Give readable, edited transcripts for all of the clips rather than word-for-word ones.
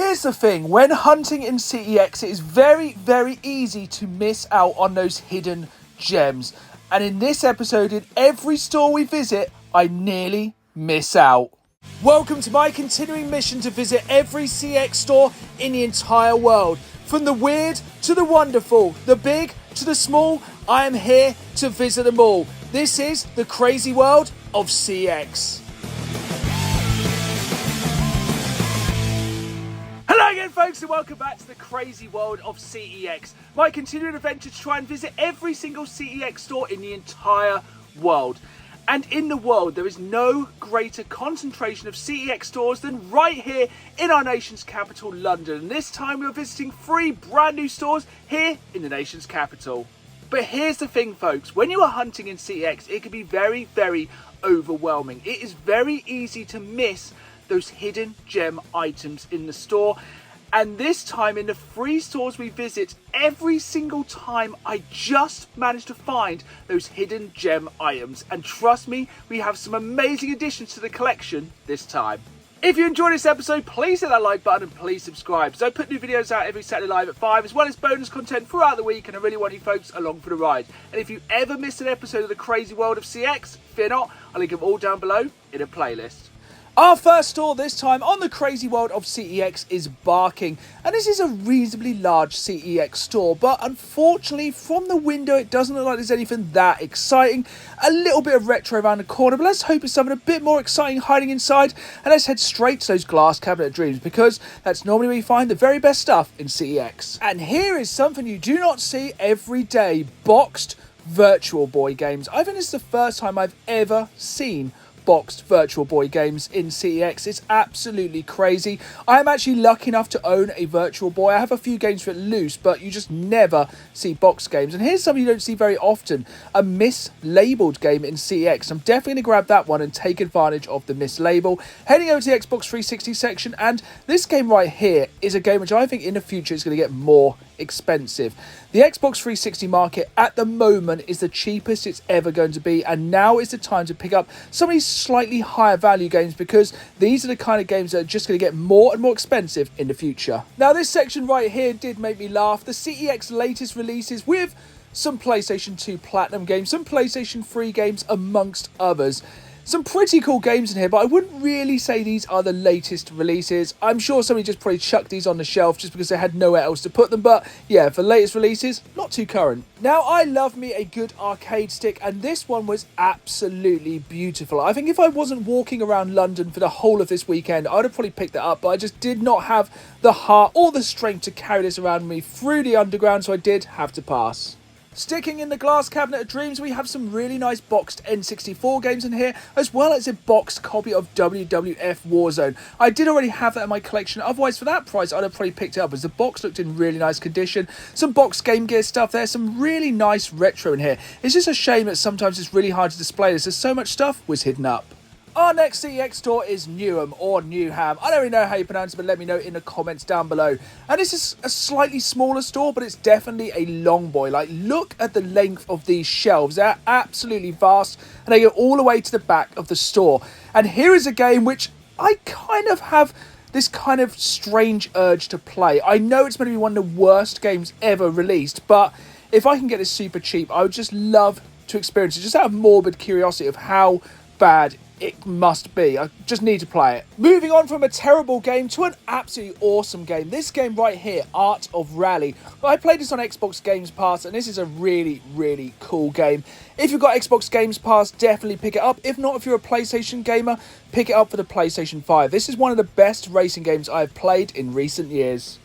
Here's the thing, when hunting in CEX, it is very, very easy to miss out on those hidden gems. And in this episode, in every store we visit, I nearly miss out. Welcome to my continuing mission to visit every CEX store in the entire world. From the weird to the wonderful, the big to the small, I am here to visit them all. This is the crazy world of CEX. Hello again, folks, and welcome back to the crazy world of CEX. My continuing adventure to try and visit every single CEX store in the entire world. And in the world, there is no greater concentration of CEX stores than right here in our nation's capital, London. And this time we're visiting 3 brand new stores here in the nation's capital. But here's the thing, folks, when you are hunting in CEX, it can be very, very overwhelming. It is very easy to miss those hidden gem items in the store. And this time in the 3 stores we visit, every single time I just managed to find those hidden gem items. And trust me, we have some amazing additions to the collection this time. If you enjoyed this episode, please hit that like button and please subscribe. So I put new videos out every Saturday live at 5, as well as bonus content throughout the week, and I really want you folks along for the ride. And if you ever missed an episode of the crazy world of CEX, fear not, I'll link them all down below in a playlist. Our first store this time on the crazy world of CEX is Barking, and this is a reasonably large CEX store, but unfortunately from the window it doesn't look like there's anything that exciting. A little bit of retro around the corner, but let's hope it's something a bit more exciting hiding inside, and let's head straight to those glass cabinet of dreams, because that's normally where you find the very best stuff in CEX. And here is something you do not see every day: boxed Virtual Boy games. I think this is the first time I've ever seen boxed Virtual Boy games in CEX. It's absolutely crazy. I'm actually lucky enough to own a Virtual Boy. I have a few games for it loose, but you just never see boxed games. And here's something you don't see very often: a mislabeled game in CEX. I'm definitely going to grab that one and take advantage of the mislabel. Heading over to the Xbox 360 section, and this game right here is a game which I think in the future is going to get more expensive. The Xbox 360 market at the moment is the cheapest it's ever going to be, and now is the time to pick up some of these slightly higher value games, because these are the kind of games that are just going to get more and more expensive in the future. Now this section right here did make me laugh. The CEX latest releases with some PlayStation 2 Platinum games, some PlayStation 3 games amongst others. Some pretty cool games in here, but I wouldn't really say these are the latest releases. I'm sure somebody just probably chucked these on the shelf just because they had nowhere else to put them, but yeah, for latest releases, not too current. Now, I love me a good arcade stick, and this one was absolutely beautiful. I think if I wasn't walking around London for the whole of this weekend, I'd have probably picked it up, but I just did not have the heart or the strength to carry this around me through the underground, so I did have to pass. Sticking in the glass cabinet of dreams, we have some really nice boxed N64 games in here, as well as a boxed copy of WWF Warzone. I did already have that in my collection, otherwise for that price I'd have probably picked it up, as the box looked in really nice condition. Some boxed Game Gear stuff there, some really nice retro in here. It's just a shame that sometimes it's really hard to display this, as so much stuff was hidden up. Our next CEX store is Newham, or Newham. I don't really know how you pronounce it, but let me know in the comments down below. And this is a slightly smaller store, but it's definitely a long boy. Like, look at the length of these shelves. They're absolutely vast, and they go all the way to the back of the store. And here is a game which I kind of have this kind of strange urge to play. I know it's going to be one of the worst games ever released, but if I can get this super cheap, I would just love to experience it, just out of morbid curiosity of how bad it must be. I just need to play it. Moving on from a terrible game to an absolutely awesome game. This game right here, Art of Rally. I played this on Xbox Games Pass, and this is a really, really cool game. If you've got Xbox Games Pass, definitely pick it up. If not, if you're a PlayStation gamer, pick it up for the PlayStation 5. This is one of the best racing games I've played in recent years.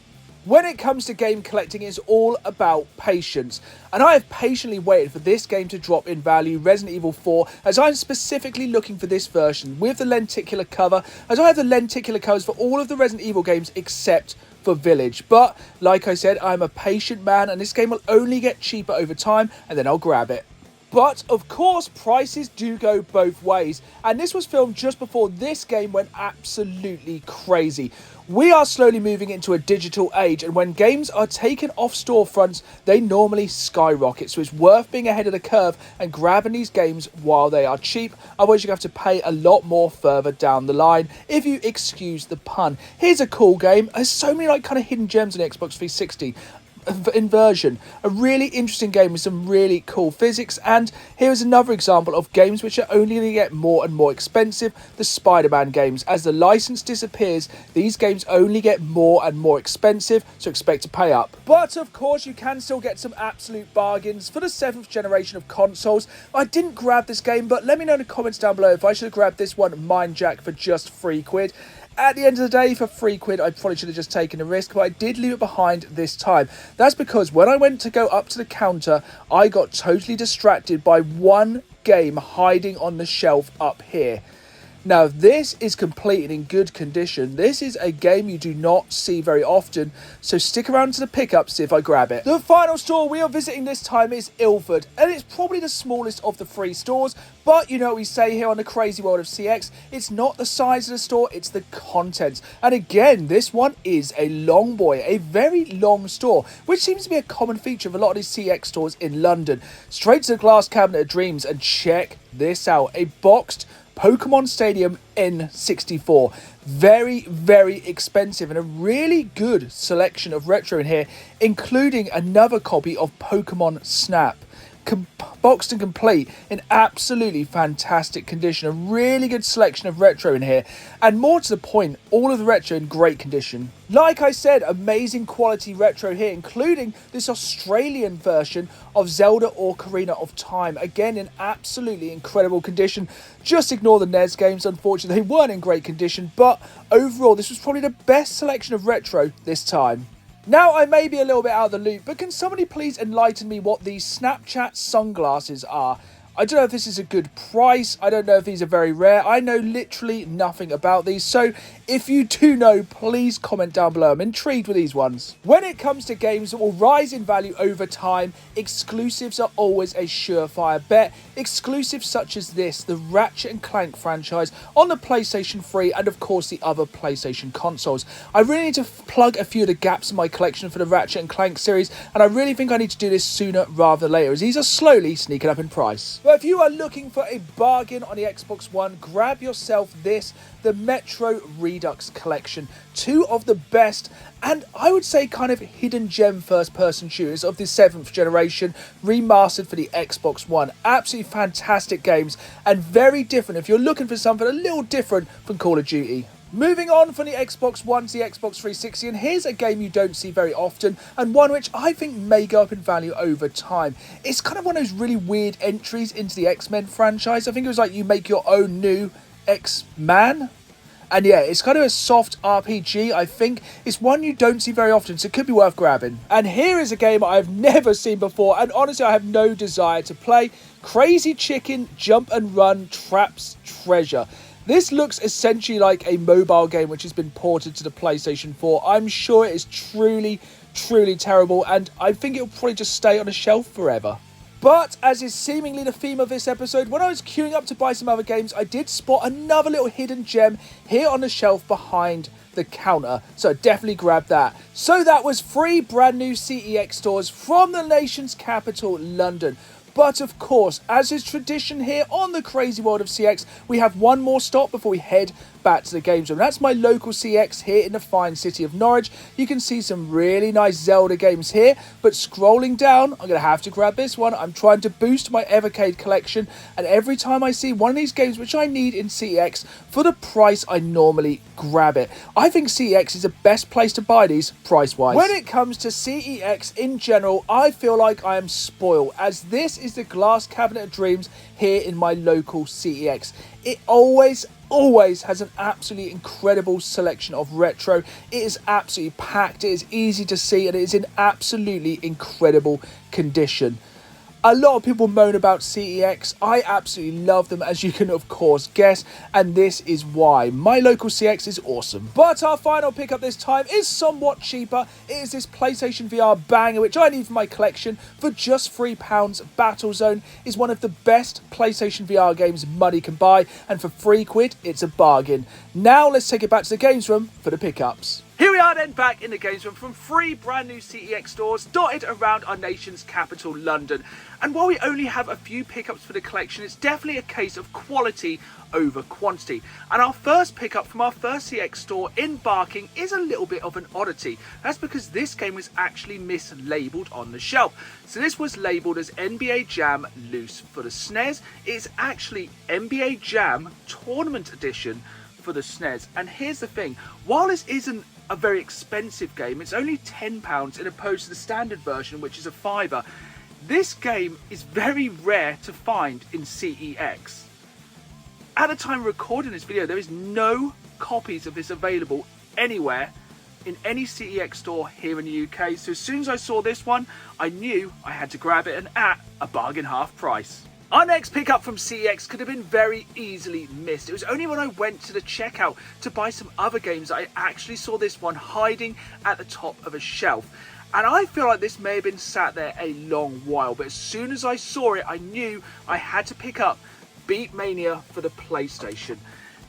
When it comes to game collecting, it's all about patience, and I have patiently waited for this game to drop in value, Resident Evil 4, as I'm specifically looking for this version with the lenticular cover, as I have the lenticular covers for all of the Resident Evil games except for Village. But like I said, I'm a patient man, and this game will only get cheaper over time, and then I'll grab it. But of course, prices do go both ways, and this was filmed just before this game went absolutely crazy. We are slowly moving into a digital age, and when games are taken off storefronts, they normally skyrocket. So it's worth being ahead of the curve and grabbing these games while they are cheap. Otherwise, you have to pay a lot more further down the line, if you excuse the pun. Here's a cool game. There's so many like kind of hidden gems on the Xbox 360. Inversion, a really interesting game with some really cool physics. And here is another example of games which are only going to get more and more expensive, the Spider-Man games. As the license disappears, these games only get more and more expensive, so expect to pay up. But of course you can still get some absolute bargains for the 7th generation of consoles. I didn't grab this game, but let me know in the comments down below if I should have grabbed this one, Mind Jack, for just £3. At the end of the day, for £3, I probably should have just taken a risk, but I did leave it behind this time. That's because when I went to go up to the counter, I got totally distracted by one game hiding on the shelf up here. Now, this is completed in good condition. This is a game you do not see very often, so stick around to the pickup, see if I grab it. The final store we are visiting this time is Ilford, and it's probably the smallest of the 3 stores, but you know what we say here on the crazy world of CX, it's not the size of the store, it's the contents. And again, this one is a long boy, a very long store, which seems to be a common feature of a lot of these CX stores in London. Straight to the glass cabinet of dreams, and check this out, a boxed Pokemon Stadium N64. Very, very expensive, and a really good selection of retro in here, including another copy of Pokemon Snap. Boxed and complete in absolutely fantastic condition. A really good selection of retro in here, and more to the point, all of the retro in great condition. Like I said, amazing quality retro here, including this Australian version of Zelda Ocarina of Time. Again, in absolutely incredible condition. Just ignore the NES games, unfortunately, they weren't in great condition, but overall, this was probably the best selection of retro this time. Now, I may be a little bit out of the loop, but can somebody please enlighten me what these Snapchat sunglasses are? I don't know if this is a good price. I don't know if these are very rare. I know literally nothing about these. So if you do know, please comment down below. I'm intrigued with these ones. When it comes to games that will rise in value over time, exclusives are always a surefire bet. Exclusives such as this, the Ratchet & Clank franchise on the PlayStation 3 and of course the other PlayStation consoles. I really need to plug a few of the gaps in my collection for the Ratchet & Clank series, and I really think I need to do this sooner rather than later, as these are slowly sneaking up in price. But if you are looking for a bargain on the Xbox One, grab yourself this, the Metro Redux collection. 2 of the best, and I would say kind of hidden gem first-person shooters of the 7th generation, remastered for the Xbox One. Absolutely fantastic games, and very different if you're looking for something a little different from Call of Duty. Moving on from the Xbox One to the Xbox 360, and here's a game you don't see very often, and one which I think may go up in value over time. It's kind of one of those really weird entries into the X-Men franchise. I think it was like you make your own new X-Man. And yeah, it's kind of a soft RPG, I think. It's one you don't see very often, so it could be worth grabbing. And here is a game I've never seen before, and honestly I have no desire to play. Crazy Chicken Jump and Run Traps Treasure. This looks essentially like a mobile game which has been ported to the PlayStation 4. I'm sure it is truly, truly terrible, and I think it'll probably just stay on a shelf forever. But, as is seemingly the theme of this episode, when I was queuing up to buy some other games, I did spot another little hidden gem here on the shelf behind the counter, so definitely grab that. So that was 3 brand new CEX stores from the nation's capital, London. But of course, as is tradition here on the crazy world of CX, we have one more stop before we head back to the game zone. That's my local CX here in the fine city of Norwich. You can see some really nice Zelda games here, but scrolling down, I'm going to have to grab this one. I'm trying to boost my Evercade collection, and every time I see one of these games which I need in CX for the price, I normally grab it. I think CEX is the best place to buy these price-wise. When it comes to CEX in general, I feel like I am spoiled, as this is the glass cabinet of dreams here in my local CEX. It always has an absolutely incredible selection of retro. It is absolutely packed, it is easy to see, and it is in absolutely incredible condition. A lot of people moan about CEX. I absolutely love them, as you can of course guess, and this is why. My local CEX is awesome. But our final pickup this time is somewhat cheaper. It is this PlayStation VR banger, which I need for my collection for just £3. Battlezone is one of the best PlayStation VR games money can buy, and for £3, it's a bargain. Now let's take it back to the games room for the pickups. Here we are then, back in the games room from 3 brand new CEX stores dotted around our nation's capital, London. And while we only have a few pickups for the collection, it's definitely a case of quality over quantity. And our first pickup from our first CEX store in Barking is a little bit of an oddity. That's because this game was actually mislabeled on the shelf. So this was labelled as NBA Jam Loose for the SNES. It's actually NBA Jam Tournament Edition for the SNES. And here's the thing, while this isn't a very expensive game, it's only £10 in opposed to the standard version, which is a £5. This game is very rare to find in CEX. At the time of recording this video, there is no copies of this available anywhere in any CEX store here in the UK. So as soon as I saw this one, I knew I had to grab it, and at a bargain half price. Our next pickup from CEX could have been very easily missed. It was only when I went to the checkout to buy some other games that I actually saw this one hiding at the top of a shelf. And I feel like this may have been sat there a long while, but as soon as I saw it, I knew I had to pick up Beatmania for the PlayStation.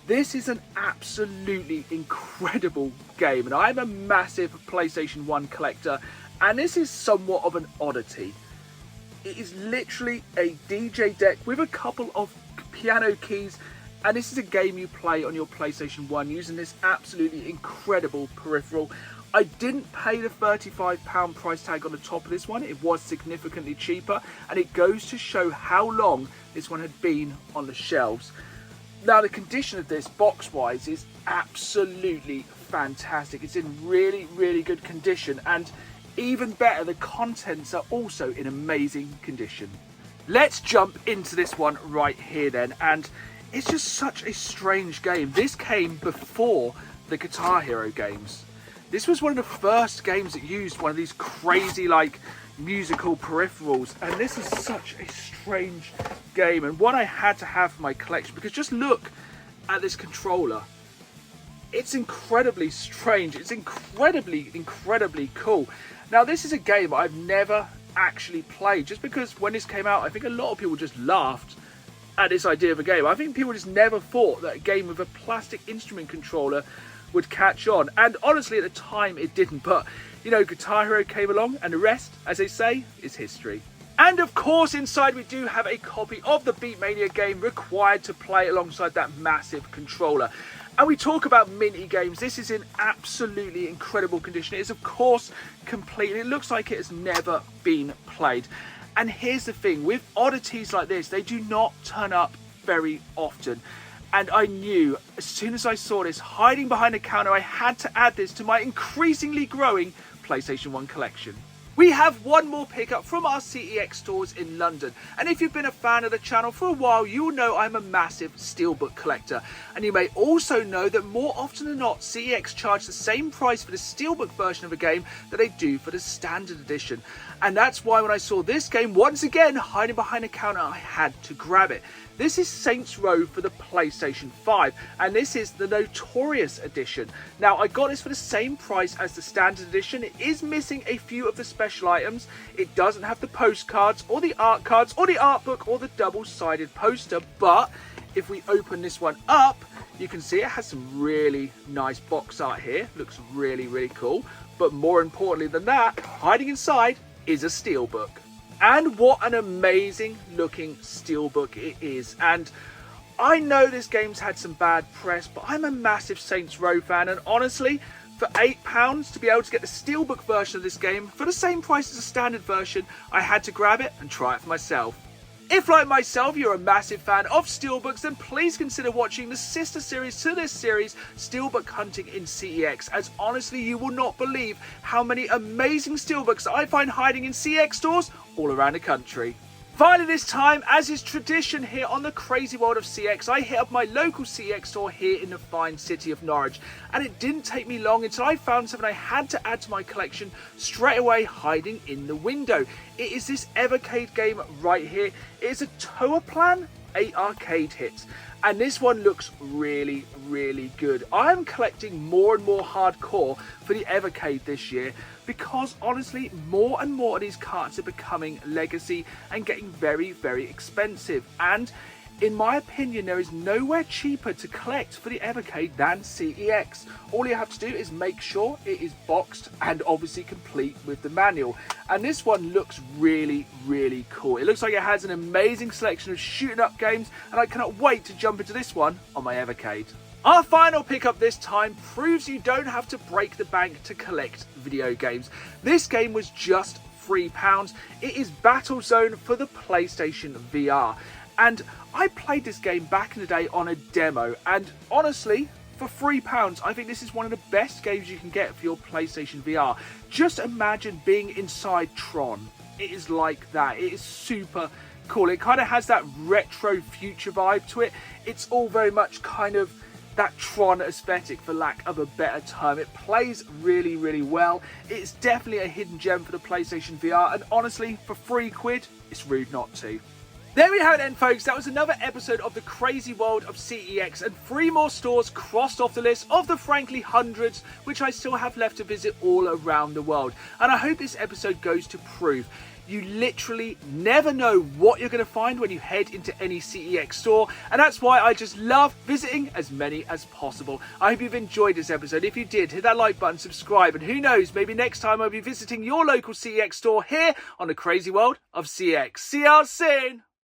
This is an absolutely incredible game, and I'm a massive PlayStation 1 collector, and this is somewhat of an oddity. It is literally a DJ deck with a couple of piano keys, and this is a game you play on your PlayStation 1 using this absolutely incredible peripheral. I didn't pay the £35 price tag on the top of this one. It was significantly cheaper, and it goes to show how long this one had been on the shelves. Now, the condition of this box-wise is absolutely fantastic. It's in really, really good condition, and even better, the contents are also in amazing condition. Let's jump into this one right here then, and it's just such a strange game. This came before the Guitar Hero games. This was one of the first games that used one of these crazy like musical peripherals, and this is such a strange game, and one I had to have for my collection, because just look at this controller. It's incredibly strange. It's incredibly cool. Now, this is a game I've never actually played, just because when this came out, I think a lot of people just laughed at this idea of a game. I think people just never thought that a game with a plastic instrument controller would catch on. And honestly, at the time, it didn't. But, you know, Guitar Hero came along, and the rest, as they say, is history. And of course, inside we do have a copy of the Beatmania game required to play alongside that massive controller. And we talk about minty games. This is in absolutely incredible condition. It is, of course, complete. It looks like it has never been played. And here's the thing, with oddities like this, they do not turn up very often. And I knew as soon as I saw this hiding behind the counter, I had to add this to my increasingly growing PlayStation 1 collection. We have one more pickup from our CEX stores in London, and if you've been a fan of the channel for a while, you'll know I'm a massive steelbook collector, and you may also know that more often than not, CEX charge the same price for the steelbook version of a game that they do for the standard edition. And that's why when I saw this game once again hiding behind a counter, I had to grab it. This is Saints Row for the PlayStation 5, and this is the Notorious edition. Now, I got this for the same price as the standard edition. It is missing a few of the special items. It doesn't have the postcards, or the art cards, or the art book, or the double-sided poster, but if we open this one up, you can see it has some really nice box art here. Looks really, really cool. But more importantly than that, hiding inside is a steelbook. And what an amazing looking steelbook it is. And I know this game's had some bad press, but I'm a massive Saints Row fan, and honestly, for £8 to be able to get the steelbook version of this game for the same price as the standard version, I had to grab it and try it for myself. If, like myself, you're a massive fan of steelbooks, then please consider watching the sister series to this series, Steelbook Hunting in CEX, as honestly you will not believe how many amazing steelbooks I find hiding in CEX stores all around the country. Finally this time, as is tradition here on the crazy world of CEX, I hit up my local CEX store here in the fine city of Norwich. And it didn't take me long until I found something I had to add to my collection straight away, hiding in the window. It is this Evercade game right here. It is a Tower Plan 8 arcade hit. And this one looks really, really good. I am collecting more and more hardcore for the Evercade this year because honestly, more and more of these carts are becoming legacy and getting very, very expensive. And in my opinion, there is nowhere cheaper to collect for the Evercade than CEX. All you have to do is make sure it is boxed and obviously complete with the manual. And this one looks really, really cool. It looks like it has an amazing selection of shooting up games, and I cannot wait to jump into this one on my Evercade. Our final pickup this time proves you don't have to break the bank to collect video games. This game was just £3. It is Battlezone for the PlayStation VR. And I played this game back in the day on a demo, and honestly, for £3, I think this is one of the best games you can get for your PlayStation VR. Just imagine being inside Tron. It is like that. It is super cool. It kind of has that retro future vibe to it. It's all very much kind of that Tron aesthetic, for lack of a better term. It plays really, really well. It's definitely a hidden gem for the PlayStation VR, and honestly, for £3, it's rude not to. There we have it then, folks. That was another episode of the crazy world of CEX, and 3 more stores crossed off the list of the frankly hundreds which I still have left to visit all around the world. And I hope this episode goes to prove you literally never know what you're going to find when you head into any CEX store, and that's why I just love visiting as many as possible. I hope you've enjoyed this episode. If you did, hit that like button, subscribe, and who knows, maybe next time I'll be visiting your local CEX store here on the crazy world of CEX. See you all soon!